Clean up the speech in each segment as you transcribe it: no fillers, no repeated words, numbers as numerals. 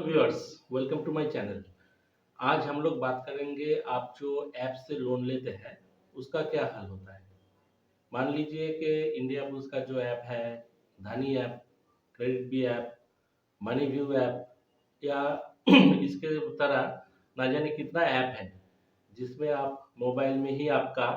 Viewers, welcome to my channel. आज हम लोग बात करेंगे आप जो ऐप से लोन लेते हैं उसका क्या हल होता है। मान लीजिए कि इंडिया बुल्स का जो ऐप है, Dhani app, credit B app, money view app या इसके तरह ना जाने कितना ऐप है जिसमें आप मोबाइल में ही आपका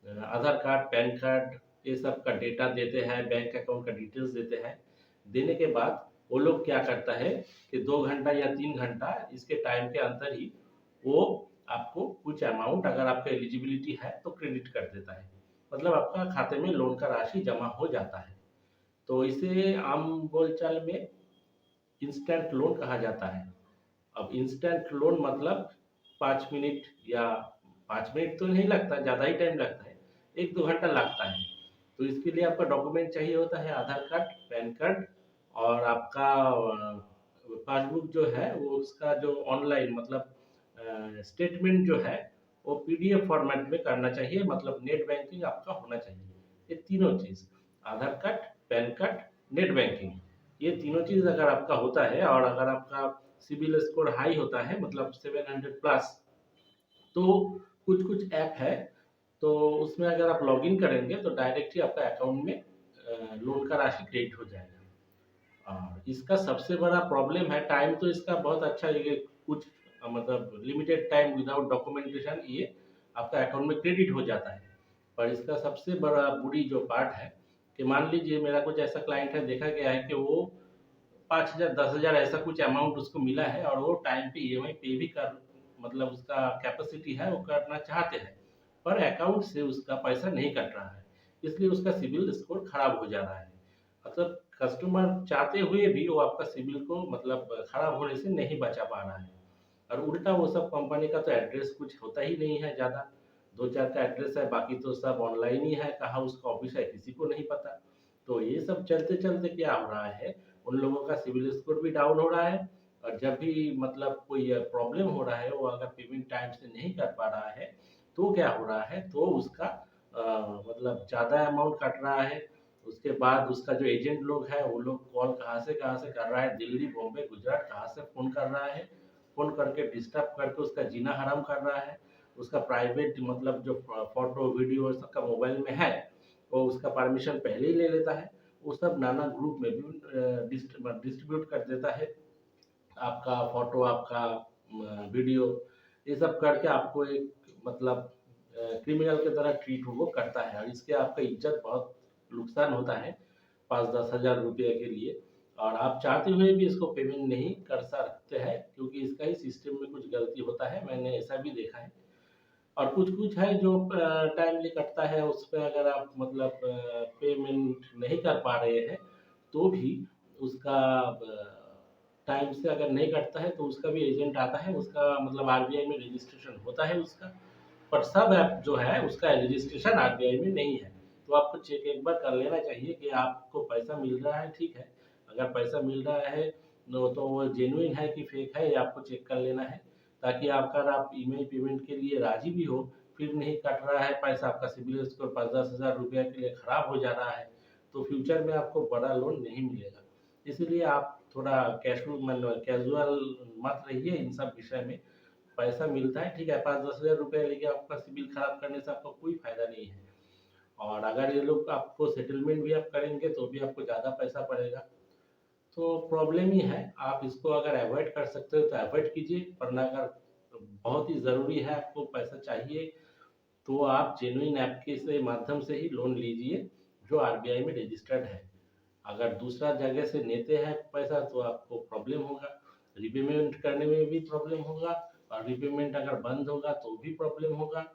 आधार कार्ड, पैन कार्ड ये सब का डेटा देते हैं, बैंक अकाउंट का डिटेल्स देते हैं। देने के बाद वो लोग क्या करता है कि 2 घंटा या 3 घंटा इसके टाइम के अंदर ही वो आपको कुछ अमाउंट, अगर आपका एलिजिबिलिटी है तो क्रेडिट कर देता है। मतलब आपका खाते में लोन का राशि जमा हो जाता है। तो इसे आम बोलचाल में इंस्टेंट लोन कहा जाता है। अब इंस्टेंट लोन मतलब 5 मिनट या 5 मिनट तो नहीं लगता, ज़्यादा ही टाइम लगता है, 1-2 घंटा लगता है। तो इसके लिए आपका डॉक्यूमेंट चाहिए होता है आधार कार्ड, पैन कार्ड और आपका पासबुक जो है वो उसका जो ऑनलाइन मतलब स्टेटमेंट जो है वो पीडीएफ फॉर्मेट में करना चाहिए, मतलब नेट बैंकिंग आपका होना चाहिए। ये तीनों चीज़, Aadhaar card, PAN card, net banking, ये तीनों चीज़ अगर आपका होता है और अगर आपका सिबिल स्कोर हाई होता है मतलब 700 प्लस, तो कुछ कुछ ऐप है तो उसमें अगर आप लॉगिन करेंगे तो डायरेक्ट ही आपका अकाउंट में लोन का राशि क्रेडिट हो जाएगा। और इसका सबसे बड़ा प्रॉब्लम है टाइम। तो इसका बहुत अच्छा ये कुछ मतलब लिमिटेड टाइम विदाउट डॉक्यूमेंटेशन ये आपका अकाउंट में क्रेडिट हो जाता है। पर इसका सबसे बड़ा बुरी जो पार्ट है कि मान लीजिए मेरा कुछ ऐसा क्लाइंट है, देखा गया है कि वो 5,000 10,000 ऐसा कुछ अमाउंट उसको मिला है और वो टाइम पे ईएमआई पे भी कर, मतलब उसका कैपेसिटी है वो करना चाहते हैं, पर अकाउंट से उसका पैसा नहीं कट रहा है, इसलिए उसका सिबिल स्कोर खराब हो जा रहा है। मतलब कस्टमर चाहते हुए भी वो आपका सिबिल को मतलब खराब होने से नहीं बचा पा रहा है। और उल्टा वो सब कंपनी का तो एड्रेस कुछ होता ही नहीं है ज़्यादा, 2-4 का एड्रेस है, बाकी तो सब ऑनलाइन ही है, कहाँ उसका ऑफिस है किसी को नहीं पता। तो ये सब चलते चलते क्या हो रहा है, उन लोगों का सिविल स्कोर भी डाउन हो रहा है। और जब भी मतलब कोई प्रॉब्लम हो रहा है, वो अगर पेमेंट टाइम से नहीं कर पा रहा है तो क्या हो रहा है, तो उसका मतलब ज़्यादा अमाउंट कट रहा है। उसके बाद उसका जो एजेंट लोग है वो लोग कॉल कहाँ से कर रहा है, दिल्ली, बॉम्बे, गुजरात कहाँ से फ़ोन कर रहा है, फ़ोन करके डिस्टर्ब करके उसका जीना हराम कर रहा है। उसका प्राइवेट मतलब जो फ़ोटो, वीडियो सबका मोबाइल में है, वो उसका परमिशन पहले ही ले लेता है। वो सब नाना ग्रुप में भी डिस्ट्रीब्यूट कर देता है। आपका फ़ोटो, आपका वीडियो, ये सब करके आपको एक मतलब क्रिमिनल की तरह ट्रीट वो करता है और इसके आपका इज्जत बहुत नुकसान होता है 5-10 हज़ार रुपये के लिए। और आप चाहते हुए भी इसको पेमेंट नहीं कर सकते हैं क्योंकि इसका ही सिस्टम में कुछ गलती होता है, मैंने ऐसा भी देखा है। और कुछ-कुछ है जो टाइमली कटता है, उस पे अगर आप मतलब पेमेंट नहीं कर पा रहे हैं, तो भी उसका टाइम से अगर नहीं कटता है तो उसका भी एजेंट आता है, उसका मतलब आरबीआई में रजिस्ट्रेशन होता है उसका। पर सब ऐप जो है उसका रजिस्ट्रेशन आरबीआई में नहीं है। तो आपको चेक एक बार कर लेना चाहिए कि आपको पैसा मिल रहा है, ठीक है। अगर पैसा मिल रहा है तो वो जेन्युइन है कि फेक है, ये आपको चेक कर लेना है। ताकि आपका अगर आप ईमेल पेमेंट के लिए राजी भी हो, फिर नहीं कट रहा है पैसा, आपका सिबिल स्कोर 5-10 हज़ार रुपये के लिए खराब हो जा रहा है, तो फ्यूचर में आपको बड़ा लोन नहीं मिलेगा। इसीलिए आप थोड़ा कैजुअल मत रहिए इन सब विषय में। पैसा मिलता है, ठीक है, 5-10 हज़ार रुपये लेके आपका सिबिल खराब करने से आपको कोई फ़ायदा नहीं है। और अगर ये लोग आपको सेटलमेंट भी आप करेंगे तो भी आपको ज़्यादा पैसा पड़ेगा। तो प्रॉब्लम ही है। आप इसको अगर अवॉइड कर सकते हो तो अवॉइड कीजिए, वरना अगर बहुत ही ज़रूरी है, आपको पैसा चाहिए, तो आप जेन्युइन ऐप के से माध्यम से ही लोन लीजिए जो आरबीआई में रजिस्टर्ड है। अगर दूसरा जगह से लेते हैं पैसा तो आपको प्रॉब्लम होगा, रीपेमेंट करने में भी प्रॉब्लम होगा और रीपेमेंट अगर बंद होगा तो भी प्रॉब्लम होगा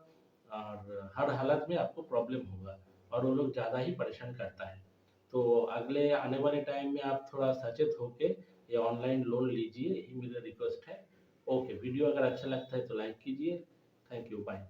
और हर हालत में आपको प्रॉब्लम होगा और वो लोग ज़्यादा ही परेशान करता है। तो अगले आने वाले टाइम में आप थोड़ा सचेत होके ये ऑनलाइन लोन लीजिए, यही मेरा रिक्वेस्ट है। ओके, वीडियो अगर अच्छा लगता है तो लाइक कीजिए। Thank you, bye.